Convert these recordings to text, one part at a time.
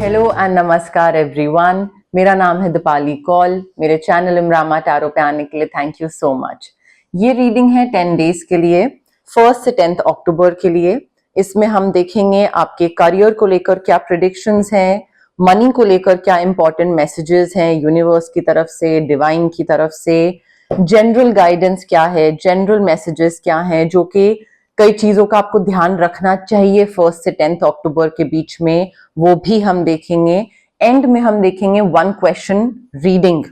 Hello and नमस्कार everyone. मेरा नाम है दीपाली कौल। मेरे चैनल इमरामा टैरो पे आने के लिए थैंक यू सो मच। ये रीडिंग है 10 डेज के लिए, 1 से 10 अक्टूबर के लिए। इसमें हम देखेंगे आपके करियर को लेकर क्या प्रेडिक्शंस हैं, मनी को लेकर क्या इंपॉर्टेंट मैसेजेस हैं यूनिवर्स की तरफ से, डिवाइन की तरफ से, जनरल गाइडेंस क्या है, जनरल मैसेजेस क्या हैं, जो कि कई चीजों का आपको ध्यान रखना चाहिए 1 से 10 अक्टूबर के बीच में, वो भी हम देखेंगे। एंड में हम देखेंगे 1 क्वेश्चन रीडिंग,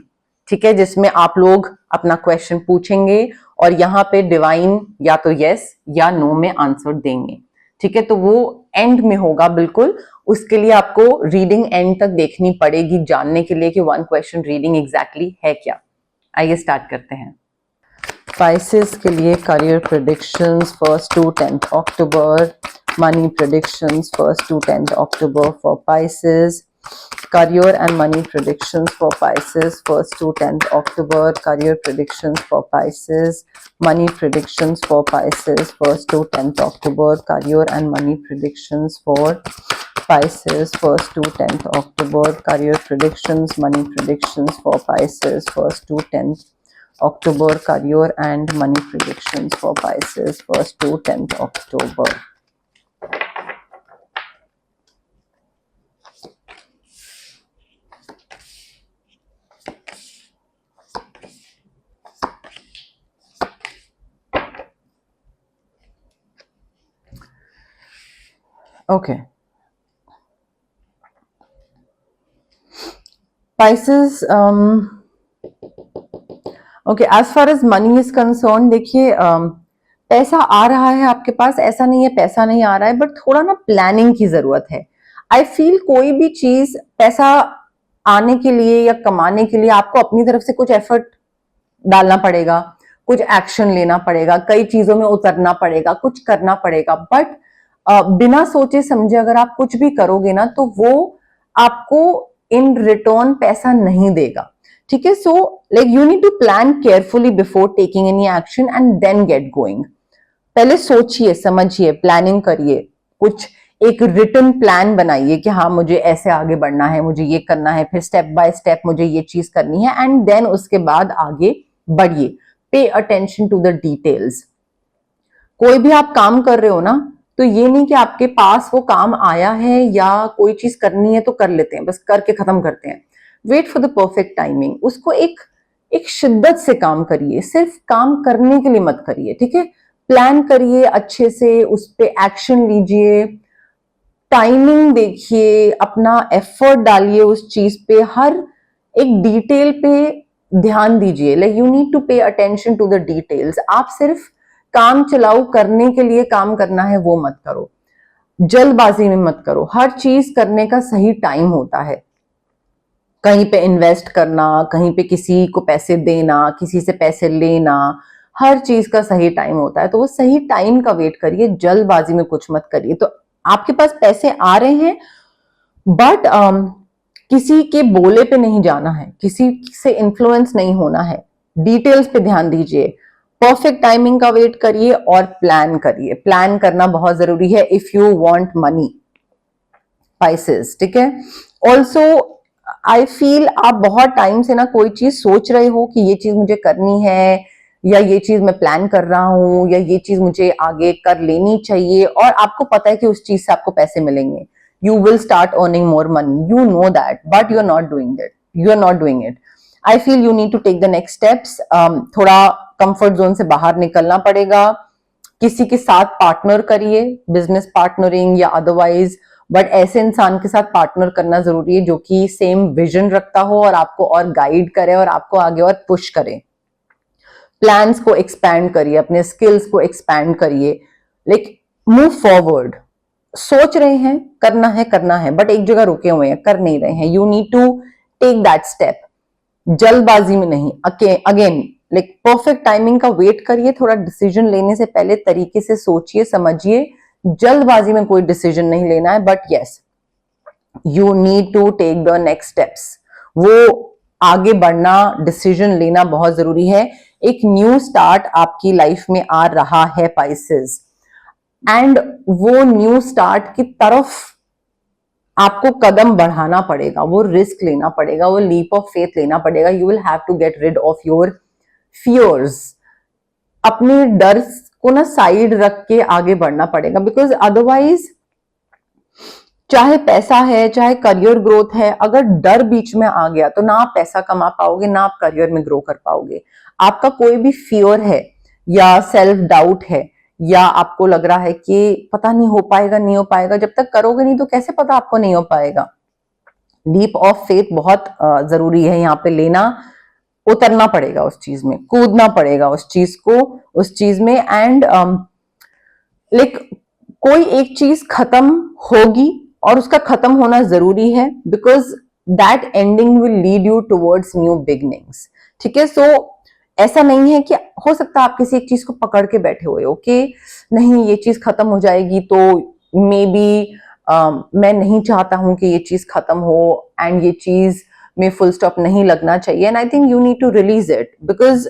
ठीक है, जिसमें आप लोग अपना क्वेश्चन पूछेंगे और यहाँ पे डिवाइन या तो यस या नो में आंसर देंगे, ठीक है। तो वो एंड में होगा बिल्कुल। उसके लिए आपको रीडिंग एंड तक देखनी पड़ेगी जानने के लिए कि 1 क्वेश्चन रीडिंग एग्जैक्टली है क्या। आइए स्टार्ट करते हैं। Pisces के लिए career predictions 1 to 10 October, money predictions 1 to 10 October for Pisces, career and money predictions for Pisces 1 to 10 October, career predictions for Pisces, money predictions for Pisces 1 to 10 October, career and money predictions for Pisces 1 to 10 October, career predictions, money predictions for Pisces 1 to 10 October, career and money predictions for Pisces 1 to 10 October. Okay. Pisces, okay, as far as money is concerned, देखिए पैसा आ रहा है आपके पास, ऐसा नहीं है पैसा नहीं आ रहा है, बट थोड़ा ना प्लानिंग की जरूरत है। आई फील कोई भी चीज पैसा आने के लिए या कमाने के लिए आपको अपनी तरफ से कुछ एफर्ट डालना पड़ेगा, कुछ एक्शन लेना पड़ेगा, कई चीजों में उतरना पड़ेगा, कुछ करना पड़ेगा। बट बिना सोचे समझे अगर आप कुछ भी करोगे ना तो वो आपको इन रिटर्न पैसा नहीं देगा, ठीक है। So like you need to plan carefully before taking any action and then get going. पहले सोचिए, समझिए, प्लानिंग करिए, कुछ एक रिटन प्लान बनाइए कि हाँ मुझे ऐसे आगे बढ़ना है, मुझे ये करना है, फिर स्टेप बाय स्टेप मुझे ये चीज करनी है, एंड देन उसके बाद आगे बढ़िए। पे अटेंशन टू द डिटेल्स। कोई भी आप काम कर रहे हो ना, तो ये नहीं कि आपके पास वो काम आया है या कोई चीज करनी है तो कर लेते हैं, बस करके खत्म करते हैं। Wait for the perfect timing. उसको एक शिद्दत से काम करिए, सिर्फ काम करने के लिए मत करिए, ठीक है। प्लान करिए अच्छे से, उस पे एक्शन लीजिए, टाइमिंग देखिए, अपना एफर्ट डालिए उस चीज पे, हर एक डिटेल पे ध्यान दीजिए। Like you need to pay attention to the details. आप सिर्फ काम चलाओ करने के लिए काम करना है वो मत करो, जल्दबाजी में मत करो। हर चीज करने का सही टाइम होता है। कहीं पे इन्वेस्ट करना, कहीं पे किसी को पैसे देना, किसी से पैसे लेना, हर चीज का सही टाइम होता है। तो वो सही टाइम का वेट करिए, जल्दबाजी में कुछ मत करिए। तो आपके पास पैसे आ रहे हैं, बट किसी के बोले पे नहीं जाना है, किसी से इन्फ्लुएंस नहीं होना है। डिटेल्स पे ध्यान दीजिए, परफेक्ट टाइमिंग का वेट करिए और प्लान करिए। प्लान करना बहुत जरूरी है if you want money, Pisces, ठीक है। ऑल्सो आई फील आप बहुत टाइम से ना कोई चीज सोच रहे हो कि ये चीज मुझे करनी है, या ये चीज मैं प्लान कर रहा हूं, या ये चीज मुझे आगे कर लेनी चाहिए, और आपको पता है कि उस चीज से आपको पैसे मिलेंगे। You will start earning more money, you know that, but you are not doing that, you are not doing it. I feel you need to take the next steps. थोड़ा कंफर्ट जोन से बाहर निकलना पड़ेगा। किसी के साथ partner करिए, business partnering या अदरवाइज, बट ऐसे इंसान के साथ पार्टनर करना जरूरी है जो कि सेम विजन रखता हो और आपको और गाइड करे और आपको आगे और पुश करे। प्लान्स को एक्सपैंड करिए, अपने स्किल्स को एक्सपैंड करिए, लाइक मूव फॉरवर्ड। सोच रहे हैं करना है, बट एक जगह रुके हुए हैं, कर नहीं रहे हैं। You need to take that step, जल्दबाजी में नहीं। अगेन लाइक परफेक्ट टाइमिंग का वेट करिए, थोड़ा डिसीजन लेने से पहले तरीके से सोचिए, समझिए। जल्दबाजी में कोई डिसीजन नहीं लेना है, but yes you need to take the next steps. वो आगे बढ़ना, डिसीजन लेना बहुत जरूरी है। एक न्यू स्टार्ट आपकी लाइफ में आ रहा है पाइसेस, एंड वो न्यू स्टार्ट की तरफ आपको कदम बढ़ाना पड़ेगा, वो रिस्क लेना पड़ेगा, वो लीप ऑफ फेथ लेना पड़ेगा. You will have to get rid of your fears. अपने डर को ना साइड रख के आगे बढ़ना पड़ेगा, बिकॉज अदरवाइज चाहे पैसा है, चाहे करियर ग्रोथ है, अगर डर बीच में आ गया तो ना आप पैसा कमा पाओगे, ना आप करियर में ग्रो कर पाओगे. आपका कोई भी फियर है या सेल्फ डाउट है, या आपको लग रहा है कि पता नहीं हो पाएगा, नहीं हो पाएगा, जब तक करोगे नहीं तो कैसे पता आपको नहीं हो पाएगा. लीप ऑफ फेथ बहुत जरूरी है यहाँ पे लेना. उतरना पड़ेगा उस चीज में, कूदना पड़ेगा उस चीज में. एंड लाइक कोई एक चीज खत्म होगी और उसका खत्म होना जरूरी है, because that ending will lead you towards new beginnings. ठीक है. सो ऐसा नहीं है कि हो सकता है आप किसी एक चीज को पकड़ के बैठे हुए हो कि नहीं ये चीज खत्म हो जाएगी तो मे बी मैं नहीं चाहता हूं कि ये चीज खत्म हो, एंड ये चीज में फुल स्टॉप नहीं लगना चाहिए. And I think you need to release it, because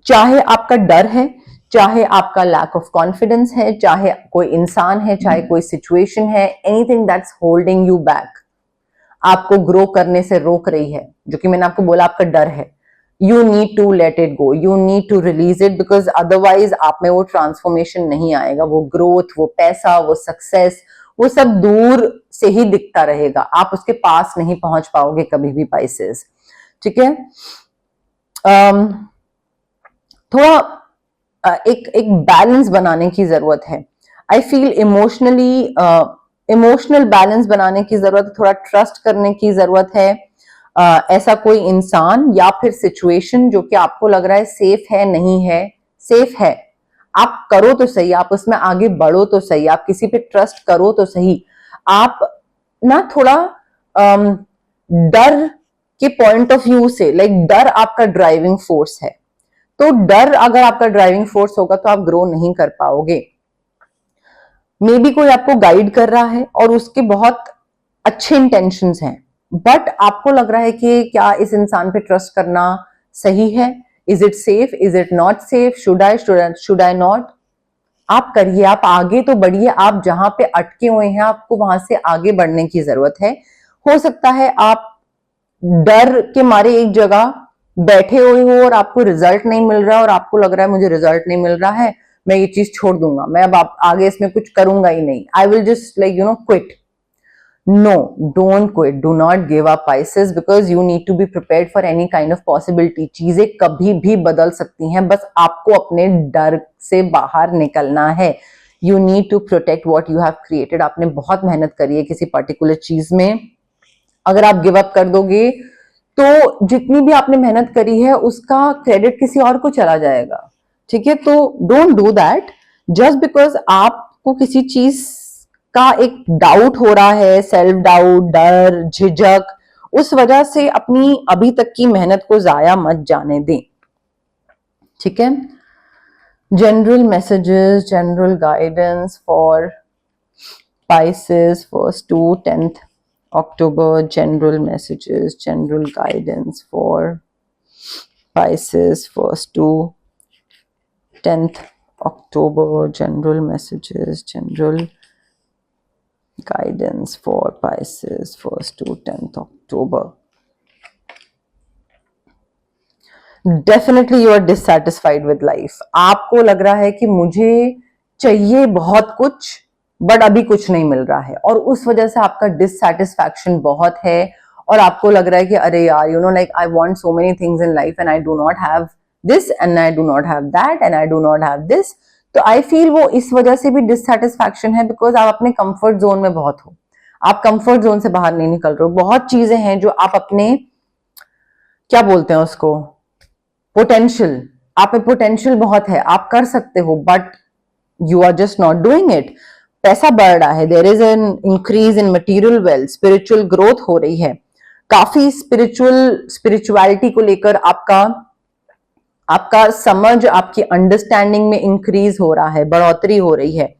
चाहे आपका डर है, चाहे आपका लैक ऑफ कॉन्फिडेंस है, चाहे कोई इंसान है, चाहे कोई सिचुएशन है, anything that's holding you back, आपको ग्रो करने से रोक रही है, जो कि मैंने आपको बोला आपका डर है, you need to let it go, you need to release it, because otherwise आप में वो ट्रांसफॉर्मेशन नहीं आएगा, वो ग्रोथ, वो पैसा, वो सक्सेस, वो सब दूर से ही दिखता रहेगा, आप उसके पास नहीं पहुंच पाओगे कभी भी पाइसेस. ठीक है. थोड़ा एक बैलेंस बनाने की जरूरत है. आई फील इमोशनल बैलेंस बनाने की जरूरत है, थोड़ा ट्रस्ट करने की जरूरत है. ऐसा कोई इंसान या फिर सिचुएशन जो कि आपको लग रहा है सेफ है, नहीं है, सेफ है, आप करो तो सही, आप उसमें आगे बढ़ो तो सही, आप किसी पे ट्रस्ट करो तो सही. आप ना थोड़ा डर के पॉइंट ऑफ व्यू से, लाइक डर आपका ड्राइविंग फोर्स है, तो डर अगर आपका ड्राइविंग फोर्स होगा तो आप ग्रो नहीं कर पाओगे. मे बी कोई आपको गाइड कर रहा है और उसके बहुत अच्छे इंटेंशंस हैं, बट आपको लग रहा है कि क्या इस इंसान पे ट्रस्ट करना सही है, is it safe, is it not safe, should I not. आप करिए, आप आगे तो बढ़िए, आप जहां पे अटके हुए हैं आपको वहां से आगे बढ़ने की जरूरत है. हो सकता है आप डर के मारे एक जगह बैठे हुए हो और आपको रिजल्ट नहीं मिल रहा और आपको लग रहा है मुझे रिजल्ट नहीं मिल रहा है, मैं ये चीज छोड़ दूंगा, मैं अब आगे इसमें कुछ करूंगा ही नहीं, I will just like quit. No, don't quit. Do not give up, Pisces, because you need to be prepared for any kind of possibility. चीजें कभी भी बदल सकती हैं, बस आपको अपने डर से बाहर निकलना है. You need to protect what you have created. आपने बहुत मेहनत करी है किसी पर्टिकुलर चीज में, अगर आप गिव अप कर दोगे तो जितनी भी आपने मेहनत करी है उसका क्रेडिट किसी और को चला जाएगा. ठीक है. तो don't do that just because आपको किसी चीज का एक डाउट हो रहा है, सेल्फ डाउट, डर, झिझक, उस वजह से अपनी अभी तक की मेहनत को जाया मत जाने दें. ठीक है. General messages, general guidance for Pisces 1st to 10th October. General messages, general guidance for Pisces 1st to 10th October. General messages, general guidance for Pisces 1st to 10th October. Definitely you are dissatisfied with life. आपको लग रहा है कि मुझे चाहिए बहुत कुछ but अभी कुछ नहीं मिल रहा है, और उस वजह से आपका डिससैटिस्फैक्शन बहुत है, और आपको लग रहा है कि अरे यार like I want so many things in life and I do not have this and I do not have that and I do not have this. तो आई फील वो इस वजह से भी डिससैटिस्फैक्शन है, बिकॉज आप अपने कंफर्ट जोन में बहुत हो, आप कंफर्ट जोन से बाहर नहीं निकल रहे हो. बहुत चीजें हैं जो आप अपने, क्या बोलते हैं उसको, पोटेंशियल, आप में पोटेंशियल बहुत है, आप कर सकते हो, but you are just not doing it. पैसा बढ़ रहा है, there is an increase in material wealth, spiritual growth हो रही है, काफी स्पिरिचुअलिटी को लेकर आपका समझ, आपकी अंडरस्टैंडिंग में इंक्रीज हो रहा है, बढ़ोतरी हो रही है.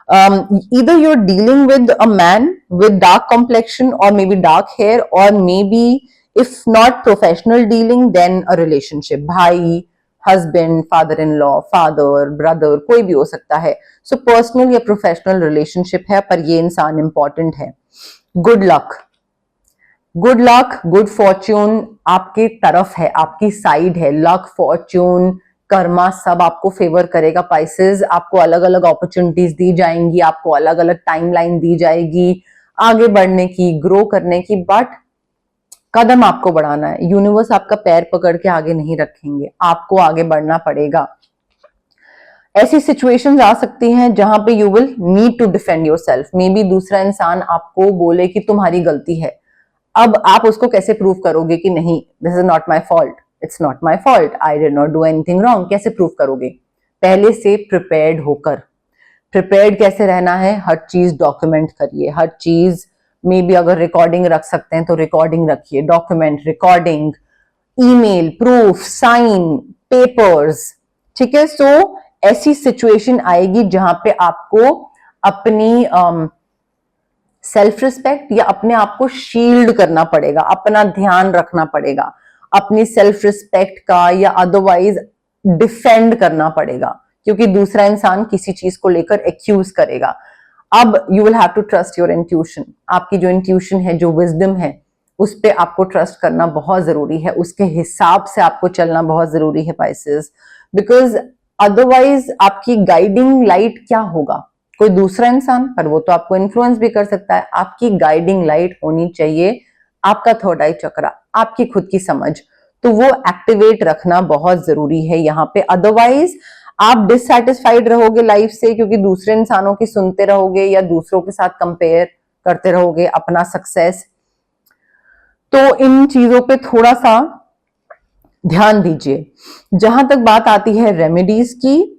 Either you're dealing with a man with dark complexion or maybe dark hair, or maybe if not professional dealing then a relationship, भाई, husband, father in law, father, brother, कोई भी हो सकता है। सो पर्सनल या प्रोफेशनल रिलेशनशिप है, पर ये इंसान इंपॉर्टेंट है। Good luck, good luck, good Fortune आपकी तरफ है, आपकी साइड है। लक, फॉर्च्यून, कर्मा सब आपको फेवर करेगा पाइसेस। आपको अलग अलग अपॉर्चुनिटीज दी जाएंगी, आपको अलग अलग टाइमलाइन दी जाएगी आगे बढ़ने की, ग्रो करने की, बट कदम आपको बढ़ाना है। यूनिवर्स आपका पैर पकड़ के आगे नहीं रखेंगे, आपको आगे बढ़ना पड़ेगा। ऐसी सिचुएशंस आ सकती हैं जहां पे you will need to defend yourself. Maybe दूसरा इंसान आपको बोले कि तुम्हारी गलती है, अब आप उसको कैसे प्रूव करोगे कि नहीं, this is not my fault, it's not my fault, I did not do anything wrong, कैसे प्रूव करोगे? पहले से प्रिपेयर्ड होकर। प्रिपेयर्ड कैसे रहना है? हर चीज डॉक्यूमेंट करिए, हर चीज में भी अगर रिकॉर्डिंग रख सकते हैं तो रिकॉर्डिंग रखिए, document, recording, email, proof, sign, papers, ठीक है। सो ऐसी सिचुएशन आएगी जहां पे आपको अपनी सेल्फ रिस्पेक्ट या अपने आप को शील्ड करना पड़ेगा, अपना ध्यान रखना पड़ेगा, अपनी सेल्फ रिस्पेक्ट का या अदरवाइज डिफेंड करना पड़ेगा, क्योंकि दूसरा इंसान किसी चीज को लेकर एक्यूज करेगा। अब you will have to trust your intuition. आपकी जो इंट्यूशन है, जो विजडम है, उस पे आपको ट्रस्ट करना बहुत जरूरी है, उसके हिसाब से आपको चलना बहुत जरूरी है पाइसेस, बिकॉज अदरवाइज आपकी गाइडिंग लाइट क्या होगा? कोई दूसरा इंसान, पर वो तो आपको इन्फ्लुएंस भी कर सकता है। आपकी गाइडिंग लाइट होनी चाहिए आपका थर्ड आई चक्रा, आपकी खुद की समझ, तो वो एक्टिवेट रखना बहुत जरूरी है यहाँ पे। अदरवाइज आप डिससैटिस्फाइड रहोगे लाइफ से, क्योंकि दूसरे इंसानों की सुनते रहोगे या दूसरों के साथ कंपेयर करते रहोगे अपना सक्सेस। तो इन चीजों पे थोड़ा सा ध्यान दीजिए। जहां तक बात आती है रेमेडीज की,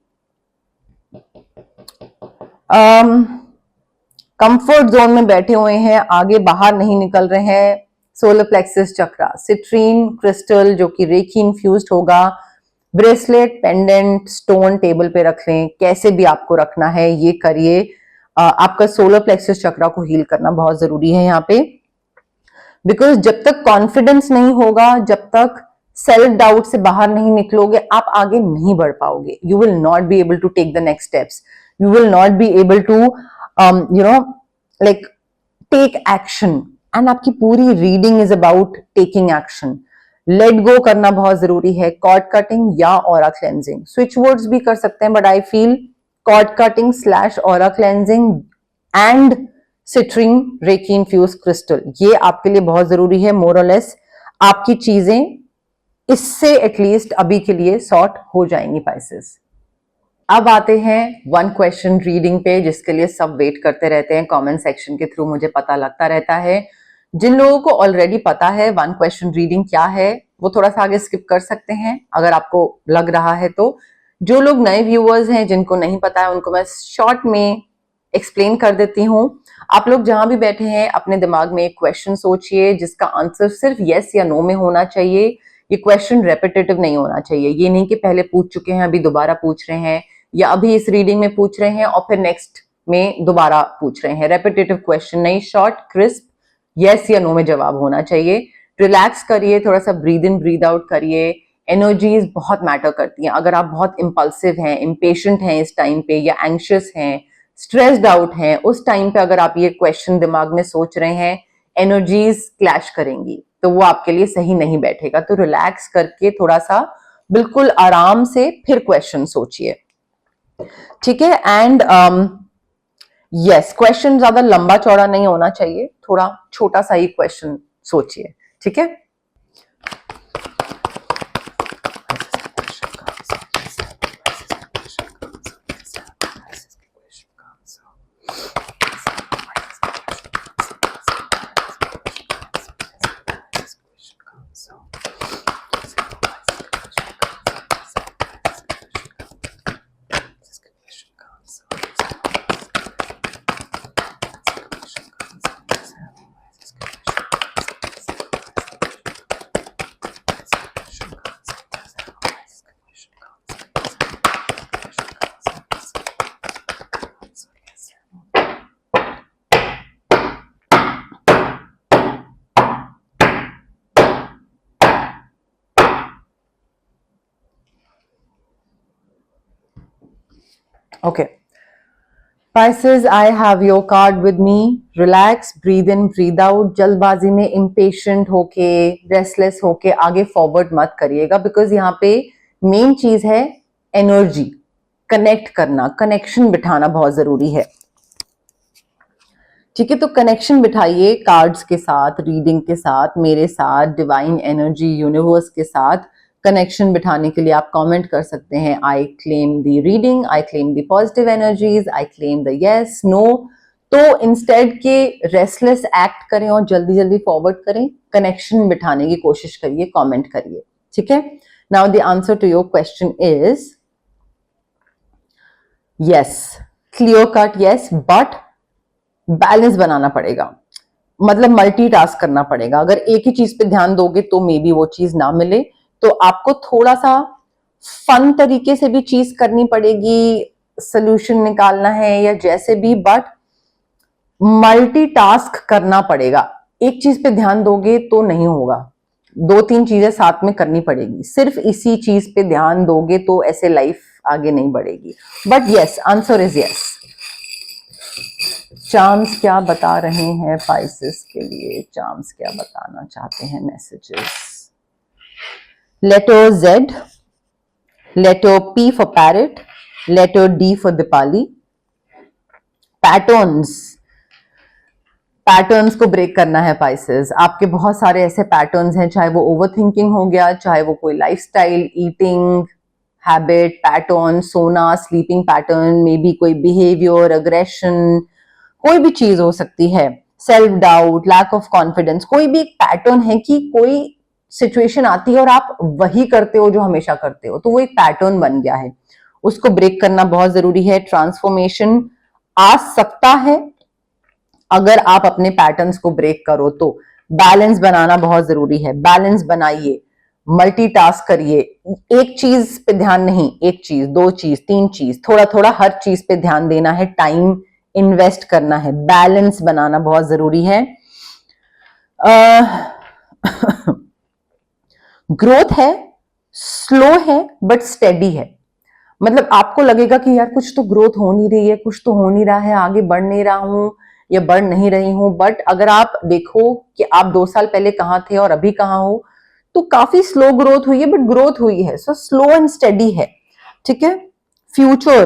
कंफर्ट जोन में बैठे हुए हैं, आगे बाहर नहीं निकल रहे हैं, सोलर प्लेक्सस चक्रा, सिट्रीन क्रिस्टल जो कि रेकी इन्फ्यूज्ड होगा, ब्रेसलेट, पेंडेंट, स्टोन टेबल पे रख लें, कैसे भी आपको रखना है ये करिए। आपका सोलर प्लेक्सस चक्रा को हील करना बहुत जरूरी है यहाँ पे, बिकॉज जब तक कॉन्फिडेंस नहीं होगा, जब तक सेल्फ डाउट से बाहर नहीं निकलोगे, आप आगे नहीं बढ़ पाओगे। You will not be able to take the next steps, you will not be able to like take action, and आपकी पूरी reading is about taking action. Let go करना बहुत जरूरी है। कॉर्ड कटिंग या ऑरा क्लेंजिंग, स्विच वर्ड्स भी कर सकते हैं, but I feel cord cutting slash aura cleansing and citrine reiki infused crystal, ये आपके लिए बहुत जरूरी है। मोर और लेस आपकी चीजें इससे एटलीस्ट अभी के लिए सॉर्ट हो जाएंगी पाइसेस। अब आते हैं वन क्वेश्चन रीडिंग पे, जिसके लिए सब वेट करते रहते हैं। कमेंट सेक्शन के थ्रू मुझे पता लगता रहता है। जिन लोगों को ऑलरेडी पता है वन क्वेश्चन रीडिंग क्या है, वो थोड़ा सा आगे स्किप कर सकते हैं अगर आपको लग रहा है तो। जो लोग नए व्यूअर्स हैं, जिनको नहीं पता है, उनको मैं शॉर्ट में एक्सप्लेन कर देती हूँ। आप लोग जहां भी बैठे हैं, अपने दिमाग में एक क्वेश्चन सोचिए जिसका आंसर सिर्फ यस या नो में होना चाहिए। ये क्वेश्चन रेपिटेटिव नहीं होना चाहिए। ये नहीं कि पहले पूछ चुके हैं अभी दोबारा पूछ रहे हैं, या अभी इस रीडिंग में पूछ रहे हैं और फिर नेक्स्ट में दोबारा पूछ रहे हैं। रेपिटेटिव क्वेश्चन नहीं, शॉर्ट क्रिस्प यस या नो में जवाब होना चाहिए। रिलैक्स करिए, थोड़ा सा ब्रीद इन ब्रीद आउट करिए। एनर्जीज बहुत मैटर करती हैं। अगर आप बहुत इम्पल्सिव हैं, इम्पेशेंट हैं इस टाइम पे, या एंग्शियस हैं, स्ट्रेस्ड आउट हैं, उस टाइम पे अगर आप ये क्वेश्चन दिमाग में सोच रहे हैं, एनर्जीज क्लैश करेंगी, तो वो आपके लिए सही नहीं बैठेगा। तो रिलैक्स करके थोड़ा सा बिल्कुल आराम से फिर क्वेश्चन सोचिए, ठीक है। एंड यस, क्वेश्चन ज्यादा लंबा चौड़ा नहीं होना चाहिए, थोड़ा छोटा सा ही क्वेश्चन सोचिए, ठीक है। Okay. Pisces, I have your card with me. Relax, breathe in, breathe out. जल्दबाजी में impatient होके, restless होके आगे forward मत करिएगा, because यहाँ पे main चीज है energy, connect करना, connection बिठाना बहुत जरूरी है. ठीक है, तो कनेक्शन बिठाइए कार्ड्स के साथ, रीडिंग के साथ, मेरे साथ, डिवाइन एनर्जी, यूनिवर्स के साथ. कनेक्शन बिठाने के लिए आप कमेंट कर सकते हैं, I claim the reading, I claim the positive energies, I claim the yes, no. तो इंस्टेड के रेस्टलेस एक्ट करें और जल्दी जल्दी फॉरवर्ड करें, कनेक्शन बिठाने की कोशिश करिए, कमेंट करिए. ठीक है. Now the answer to your question is yes, clear cut yes, but balance बनाना पड़ेगा. मतलब मल्टीटास्क करना पड़ेगा. अगर एक ही चीज पे ध्यान दोगे तो मे बी वो चीज ना मिले, तो आपको थोड़ा सा फन तरीके से भी चीज करनी पड़ेगी, सोल्यूशन निकालना है या जैसे भी, बट मल्टीटास्क करना पड़ेगा. एक चीज पे ध्यान दोगे तो नहीं होगा, 2-3 चीजें साथ में करनी पड़ेगी. सिर्फ इसी चीज पे ध्यान दोगे तो ऐसे लाइफ आगे नहीं बढ़ेगी. But yes, answer is yes. Charms क्या बता रहे हैं पाइसेस के लिए? चार्म्स क्या बताना चाहते हैं? Messages. Letter Z, letter P for parrot, letter D for Deepali. Patterns को ब्रेक करना है पाइसेस. आपके बहुत सारे ऐसे पैटर्न्स हैं, चाहे वो ओवरथिंकिंग हो गया, चाहे वो कोई लाइफस्टाइल, ईटिंग हैबिट पैटर्न, सोना, स्लीपिंग पैटर्न, मे बी कोई बिहेवियर, अग्रेशन, कोई भी चीज हो सकती है, self doubt, lack of confidence. कोई भी एक पैटर्न है कि कोई सिचुएशन आती है और आप वही करते हो जो हमेशा करते हो, तो वो एक पैटर्न बन गया है. उसको ब्रेक करना बहुत जरूरी है. ट्रांसफॉर्मेशन आ सकता है अगर आप अपने पैटर्न्स को ब्रेक करो. तो बैलेंस बनाना बहुत जरूरी है. बैलेंस बनाइए, मल्टीटास्क करिए. एक चीज पे ध्यान नहीं, एक चीज, 2 चीज, 3 चीज, थोड़ा थोड़ा हर चीज पे ध्यान देना है, टाइम इन्वेस्ट करना है. बैलेंस बनाना बहुत जरूरी है. ग्रोथ है, स्लो है, बट स्टेडी है. मतलब आपको लगेगा कि यार कुछ तो ग्रोथ हो नहीं रही है, कुछ तो हो नहीं रहा है, आगे बढ़ नहीं रहा हूं या बढ़ नहीं रही हूं. बट अगर आप देखो कि आप 2 साल पहले कहां थे और अभी कहां हो, तो काफी स्लो ग्रोथ हुई है, बट ग्रोथ हुई है. सो स्लो एंड स्टेडी है. ठीक है. फ्यूचर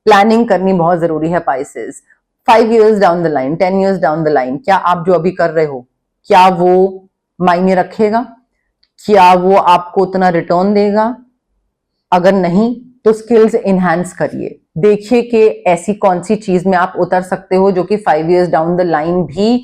प्लानिंग करनी बहुत जरूरी है Pisces. 5 years down the line, 10 years down the line, क्या आप जो अभी कर रहे हो, क्या वो मायने रखेगा? क्या वो आपको उतना रिटर्न देगा? अगर नहीं तो स्किल्स इनहैंस करिए. देखिए कि ऐसी कौन सी चीज में आप उतर सकते हो जो कि 5 years डाउन द लाइन भी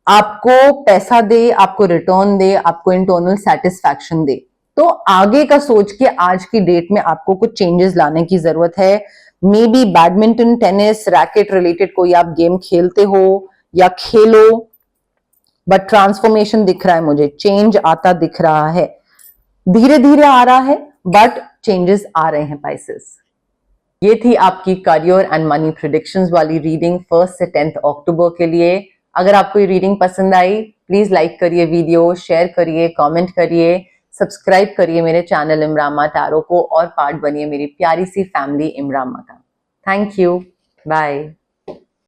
आपको पैसा दे, आपको रिटर्न दे, आपको इंटरनल सेटिस्फैक्शन दे. तो आगे का सोच के आज की डेट में आपको कुछ चेंजेस लाने की जरूरत है. May be badminton, tennis, racket related कोई आप गेम खेलते हो या खेलो, बट ट्रांसफॉर्मेशन दिख रहा है मुझे, चेंज आता दिख रहा है. धीरे धीरे आ रहा है, बट चेंजेस आ रहे हैं पाइसेस. ये थी आपकी करियर एंड मनी प्रेडिक्शंस वाली रीडिंग 1 से 10 अक्टूबर के लिए. अगर आपको ये रीडिंग पसंद आई, प्लीज लाइक करिए वीडियो, शेयर करिए, कमेंट करिए, सब्सक्राइब करिए मेरे चैनल इमरामा टैरो को और पार्ट बनिए मेरी प्यारी सी फैमिली इमरामा का. Thank you. बाय.